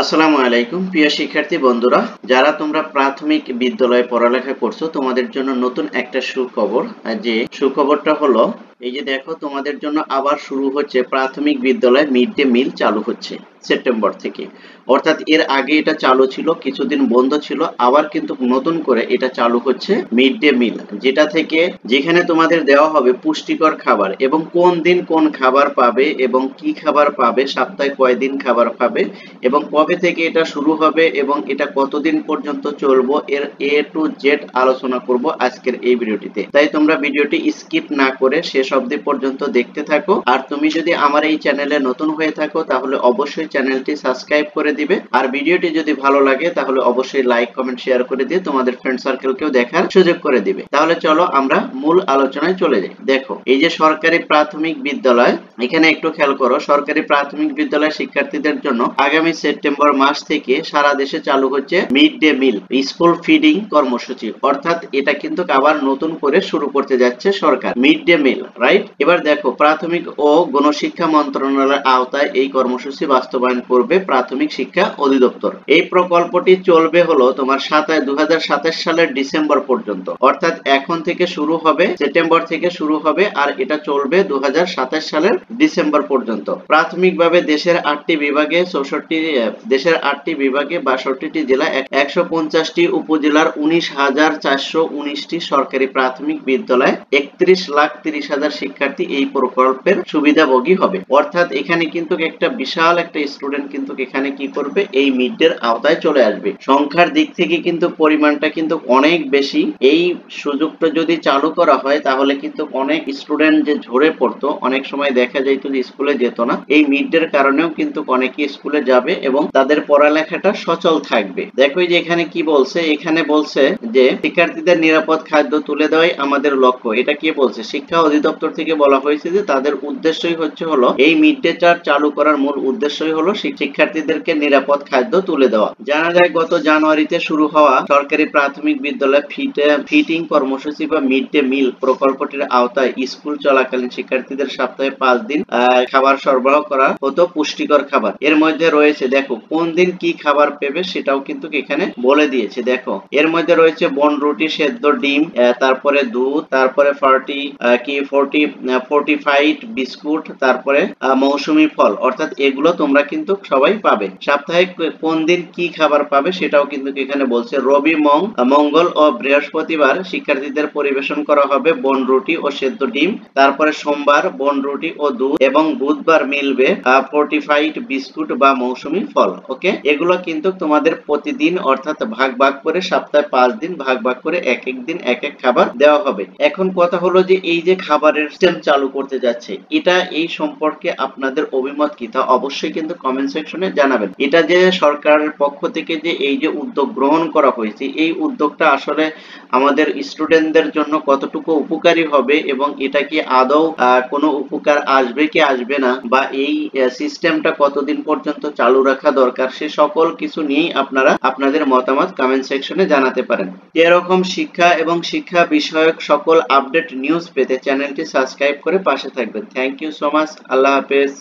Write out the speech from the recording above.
আসসালামু আলাইকুম প্রিয় শিক্ষার্থী বন্ধুরা, যারা তোমরা প্রাথমিক বিদ্যালয়ে পড়ালেখা করছো তোমাদের জন্য নতুন একটা সুখবর। যে সুখবরটা হলো এই যে দেখো, তোমাদের জন্য আবার শুরু হচ্ছে প্রাথমিক বিদ্যালয়ে মিড ডে মিল চালু হচ্ছে সেপ্টেম্বর থেকে। অর্থাৎ এর আগে এটা চালু ছিল, কিছুদিন বন্ধ ছিল, আবার কিন্তু নতুন করে এটা চালু হচ্ছে মিড ডে মিল, যেটা থেকে যেখানে তোমাদের দেওয়া হবে পুষ্টিকর খাবার এবং কোন দিন কোন খাবার পাবে এবং কি খাবার পাবে, সপ্তাহে কয়দিন খাবার পাবে এবং কবে থেকে এটা শুরু হবে এবং এটা কতদিন পর্যন্ত চলবো, এর এ টু জেড আলোচনা করব আজকের এই ভিডিওটিতে। তাই তোমরা ভিডিওটি স্কিপ না করে শেষ অবধি পর্যন্ত দেখতে থাকো। আর তুমি যদি আমার এই চ্যানেলে নতুন হয়ে থাকো তাহলে অবশ্যই চ্যানেলটি সাবস্ক্রাইব করে দিবে, আর ভিডিওটি যদি ভালো লাগে তাহলে অবশ্যই লাইক কমেন্ট শেয়ার করে দিয়ে তোমাদের ফ্রেন্ড সার্কেলকেও দেখার সুযোগ করে দিবে। তাহলে চলো আমরা মূল আলোচনায় চলে যাই। দেখো, এই যে সরকারি প্রাথমিক বিদ্যালয়, এখানে একটু খেয়াল করো, সরকারি প্রাথমিক বিদ্যালয় শিক্ষার্থীদের জন্য আগামী সেপ্টেম্বর মাস থেকে সারা দেশে চালু হচ্ছে mid day meal school feeding কর্মসূচি। অর্থাৎ এটা কিন্তু আবার নতুন করে শুরু করতে যাচ্ছে সরকার, মিড ডে মিল, রাইট? এবার দেখো, প্রাথমিক ও গণশিক্ষা মন্ত্রণালয়ের আওতায় এই কর্মসূচি বাস্তবায়ন করবে প্রাথমিক শিক্ষা অধিদপ্তর। এই প্রকল্পটি চলবে হলো তোমার 2027 সালের ডিসেম্বর পর্যন্ত। অর্থাৎ এখন থেকে শুরু হবে, সেপ্টেম্বর থেকে শুরু হবে, আর এটা চলবে 2027 সালের ডিসেম্বর পর্যন্ত। প্রাথমিকভাবে দেশের 8টি বিভাগে 62টি জেলা 150টি উপজেলার 19,419টি সরকারি প্রাথমিক বিদ্যালয় 31,30,000 শিক্ষার্থী এই প্রকল্পের সুবিধাভোগী হবে। অর্থাৎ এখানে কিন্তু একটা বিশাল একটা স্টুডেন্ট কিন্তু এখানে কি করবে, এই মিড ডের আওতায় চলে আসবে। সংখ্যার দিক থেকে কিন্তু পরিমাণটা কিন্তু অনেক বেশি। এই সুযোগটা যদি চালু করা হয় তাহলে কিন্তু অনেক স্টুডেন্ট যে ঝরে পড়তো, অনেক সময় দেখা যাইতো যে স্কুলে যেত না, এই মিড ডের কারণেও কিন্তু অনেকে স্কুলে যাবে এবং তাদের পড়ালেখাটা সচল থাকবে। দেখো যে এখানে কি বলছে, এখানে বলছে যে শিক্ষার্থীদের নিরাপদ খাদ্য তুলে দেওয়াই আমাদের লক্ষ্য। এটা কে বলছে? শিক্ষা অধিদপ্তর থেকে বলা হয়েছে যে তাদের উদ্দেশ্যই হলো এই মিড ডে চালু করার মূল উদ্দেশ্যই হলো শিক্ষার্থীদেরকে নিরাপদ খাদ্য তুলে দেওয়া। জানা যায় গত জানুয়ারিতে শুরু হওয়া সরকারি প্রাথমিক বিদ্যালয় ফিডিং কর্মসূচি বা মিড ডে মিল প্রকল্পটির আওতায় স্কুল চলাকালীন শিক্ষার্থীদের সপ্তাহে 5 দিন খাবার সরবরাহ করা হতো, পুষ্টিকর খাবার। এর মধ্যে রয়েছে, দেখো কোন দিন কি খাবার পেবে সেটাও কিন্তু এখানে বলে দিয়েছে। দেখো এর মধ্যে রয়েছে বনরুটি, সেদ্ধ ডিম, তারপরে দুধ, তারপরে ফোর্টিফাইড বিস্কুট, তারপরে মৌসুমী ফল। অর্থাৎ এগুলো তোমরা কিন্তু সবাই পাবে। সাপ্তাহিক কোন দিন কি খাবার পাবে সেটাও কিন্তু এখানে বলছে। রবি, মঙ্গল ও বৃহস্পতিবার শিক্ষার্থীদের পরিবেশন করা হবে বনরুটি ও সেদ্ধ ডিম, তারপরে সোমবার বনরুটি ও দুধ এবং বুধবার মিলবে ফোর্টিফাইড বিস্কুট বা মৌসুমী ফল। ওকে, এগুলো কিন্তু তোমাদের প্রতিদিন অর্থাৎ ভাগ ভাগ করে সপ্তাহে 5 দিন ভাগ ভাগ করে এক এক দিন এক এক খাবার দেওয়া হবে। এখন কথা হলো যে এই যে খাবারের সিস্টেম চালু করতে যাচ্ছে, এটা এই সম্পর্কে আপনাদের অভিমত কি তা অবশ্যই কিন্তু কমেন্ট সেকশনে জানাবেন। এটা যে সরকারের পক্ষ থেকে যে এই যে উদ্যোগ গ্রহণ করা হয়েছে, এই উদ্যোগটা আসলে আমাদের স্টুডেন্টদের জন্য কতটুকু উপকারী হবে এবং এটা কি আদৌ কোনো উপকার আসবে কি আসবে না, বা এই সিস্টেমটা কতদিন পর্যন্ত চালু রাখা দরকার, সে সকল কিছু নিয়েই আপনারা আপনাদের মতামত কমেন্ট সেকশনে জানাতে পারেন। এরকম শিক্ষা এবং শিক্ষা বিষয়ক সকল আপডেট নিউজ পেতে চ্যানেলটি সাবস্ক্রাইব করে পাশে থাকবেন। Thank you so much. আল্লাহ হাফেজ।